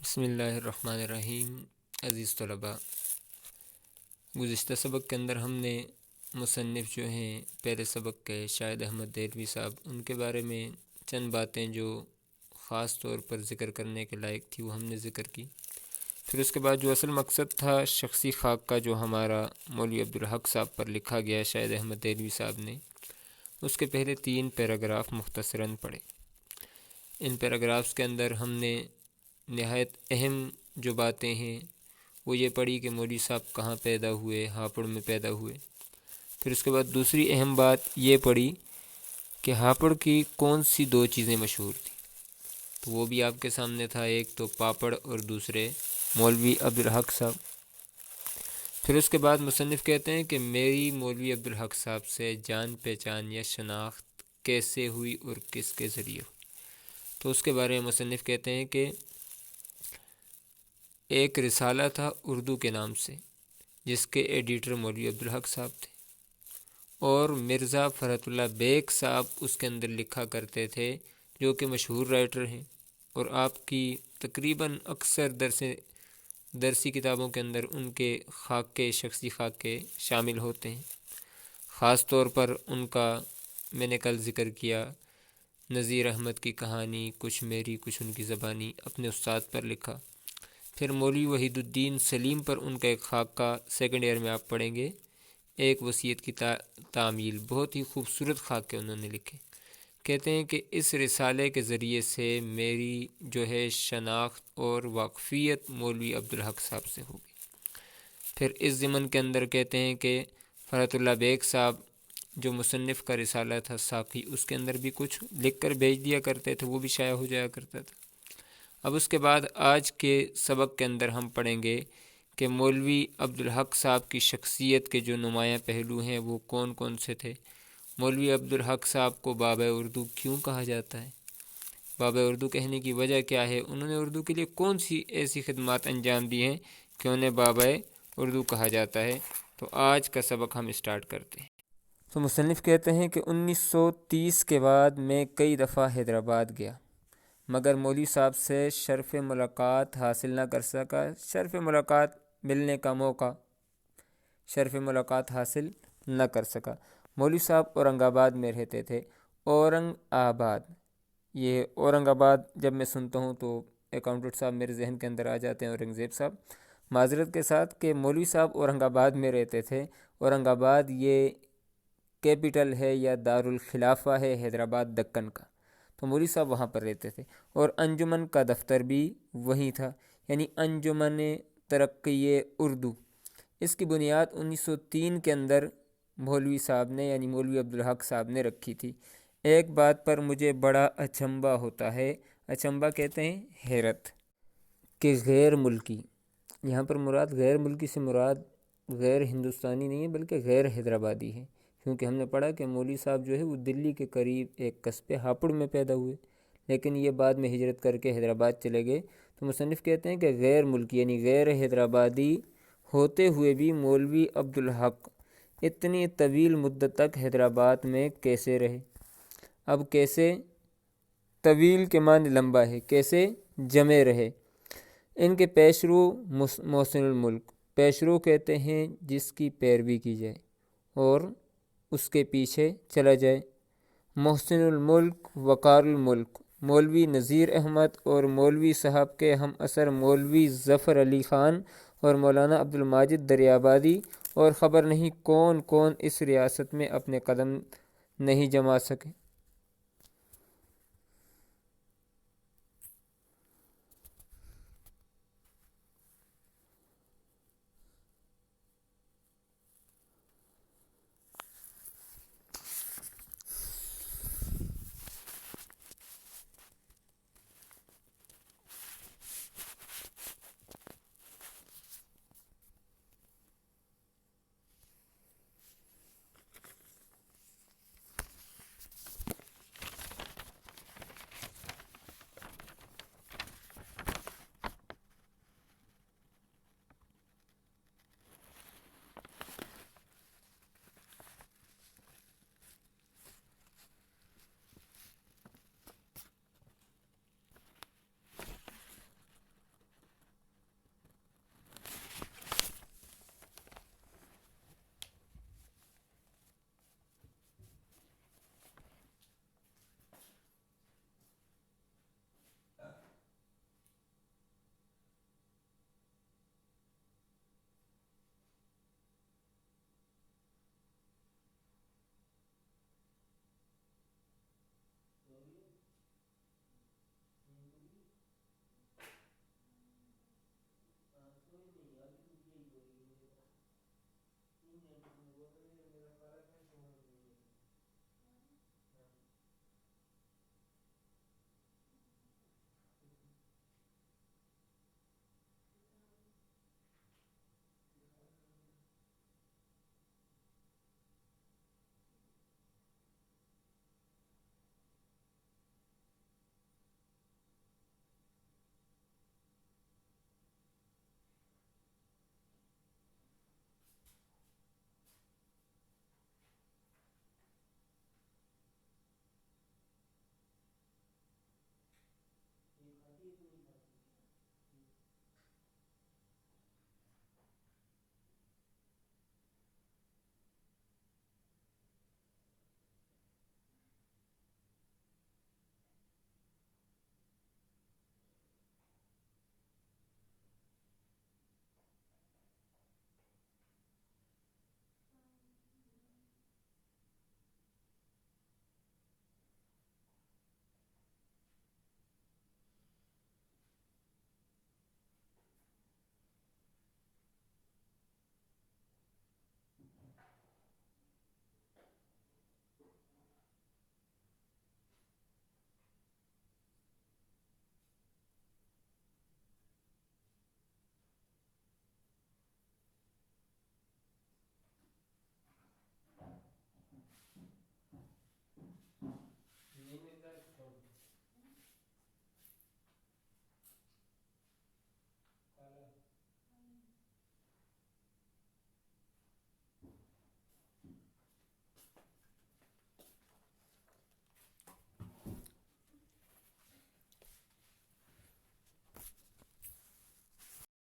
بسم اللہ الرحمن الرحیم۔ عزیز طلباء، گزشتہ سبق کے اندر ہم نے مصنف جو ہیں پہلے سبق کے شاہد احمد دہلوی صاحب، ان کے بارے میں چند باتیں جو خاص طور پر ذکر کرنے کے لائق تھی وہ ہم نے ذکر کی۔ پھر اس کے بعد جو اصل مقصد تھا شخصی خاک کا، جو ہمارا مولوی عبدالحق صاحب پر لکھا گیا شاہد احمد دہلوی صاحب نے، اس کے پہلے 3 پیراگراف مختصراً پڑھے۔ ان پیراگرافز کے اندر ہم نے نہایت اہم جو باتیں ہیں وہ یہ پڑھی کہ مولوی صاحب کہاں پیدا ہوئے، ہاپوڑ میں پیدا ہوئے۔ پھر اس کے بعد دوسری اہم بات یہ پڑھی کہ ہاپوڑ کی کون سی 2 چیزیں مشہور تھیں، تو وہ بھی آپ کے سامنے تھا، ایک تو پاپڑ اور دوسرے مولوی عبدالحق صاحب۔ پھر اس کے بعد مصنف کہتے ہیں کہ میری مولوی عبدالحق صاحب سے جان پہچان یا شناخت کیسے ہوئی اور کس کے ذریعے ہوئی، تو اس کے بارے میں مصنف کہتے ہیں کہ ایک رسالہ تھا اردو کے نام سے، جس کے ایڈیٹر مولوی عبدالحق صاحب تھے، اور مرزا فرحت اللہ بیگ صاحب اس کے اندر لکھا کرتے تھے، جو کہ مشہور رائٹر ہیں، اور آپ کی تقریباً اکثر درسی کتابوں کے اندر ان کے خاکے، شخصی خاکے شامل ہوتے ہیں۔ خاص طور پر ان کا میں نے کل ذکر کیا، نذیر احمد کی کہانی، کچھ میری کچھ ان کی زبانی، اپنے استاد پر لکھا۔ پھر مولوی وحید الدین سلیم پر ان کا ایک خاکہ سیکنڈ ایئر میں آپ پڑھیں گے، ایک وصیت کی تعمیل، بہت ہی خوبصورت خاکے انہوں نے لکھے۔ کہتے ہیں کہ اس رسالے کے ذریعے سے میری جو ہے شناخت اور واقفیت مولوی عبدالحق صاحب سے ہوگی۔ پھر اس ضمن کے اندر کہتے ہیں کہ فرحت اللہ بیگ صاحب جو مصنف کا رسالہ تھا ساقی، اس کے اندر بھی کچھ لکھ کر بھیج دیا کرتے تھے، وہ بھی شائع ہو جایا کرتا تھا۔ اب اس کے بعد آج کے سبق کے اندر ہم پڑھیں گے کہ مولوی عبدالحق صاحب کی شخصیت کے جو نمایاں پہلو ہیں وہ کون کون سے تھے۔ مولوی عبدالحق صاحب کو بابا اردو کیوں کہا جاتا ہے، بابا اردو کہنے کی وجہ کیا ہے، انہوں نے اردو کے لیے کون سی ایسی خدمات انجام دی ہیں کہ انہیں بابا اردو کہا جاتا ہے۔ تو آج کا سبق ہم اسٹارٹ کرتے ہیں۔ تو مصنف کہتے ہیں کہ 1930 کے بعد میں کئی دفعہ حیدرآباد گیا، مگر مولوی صاحب سے شرف ملاقات حاصل نہ کر سکا۔ شرف ملاقات ملنے کا موقع، شرف ملاقات حاصل نہ کر سکا۔ مولوی صاحب اورنگ آباد میں رہتے تھے۔ اورنگ آباد، یہ اورنگ آباد جب میں سنتا ہوں تو اکاؤنٹنٹ صاحب میرے ذہن کے اندر آ جاتے ہیں، اورنگزیب صاحب، معذرت کے ساتھ کہ مولوی صاحب اورنگ آباد میں رہتے تھے۔ اورنگ آباد یہ کیپٹل ہے یا دارالخلافہ ہے حیدرآباد دکن کا، تو مولوی صاحب وہاں پر رہتے تھے، اور انجمن کا دفتر بھی وہیں تھا، یعنی انجمن ترقی اردو۔ اس کی بنیاد 1903 کے اندر مولوی صاحب نے یعنی مولوی عبدالحق صاحب نے رکھی تھی۔ ایک بات پر مجھے بڑا اچنبھا ہوتا ہے، اچنبھا کہتے ہیں حیرت، کہ غیر ملکی، یہاں پر مراد غیر ملکی سے مراد غیر ہندوستانی نہیں ہے بلکہ غیر حیدرآبادی ہے، کیونکہ ہم نے پڑھا کہ مولوی صاحب جو ہے وہ دلی کے قریب ایک قصبے ہاپوڑ میں پیدا ہوئے، لیکن یہ بعد میں ہجرت کر کے حیدرآباد چلے گئے۔ تو مصنف کہتے ہیں کہ غیر ملکی یعنی غیر حیدرآبادی ہوتے ہوئے بھی مولوی عبدالحق اتنی طویل مدت تک حیدرآباد میں کیسے رہے۔ اب کیسے، طویل کے معنی لمبا ہے، کیسے جمے رہے۔ ان کے پیشرو محسن الملک، پیشرو کہتے ہیں جس کی پیروی کی جائے اور اس کے پیچھے چلا جائے۔ محسن الملک، وقار الملک، مولوی نذیر احمد اور مولوی صاحب کے ہم عصر مولوی ظفر علی خان اور مولانا عبدالماجد دریابادی، اور خبر نہیں کون کون اس ریاست میں اپنے قدم نہیں جما سکے۔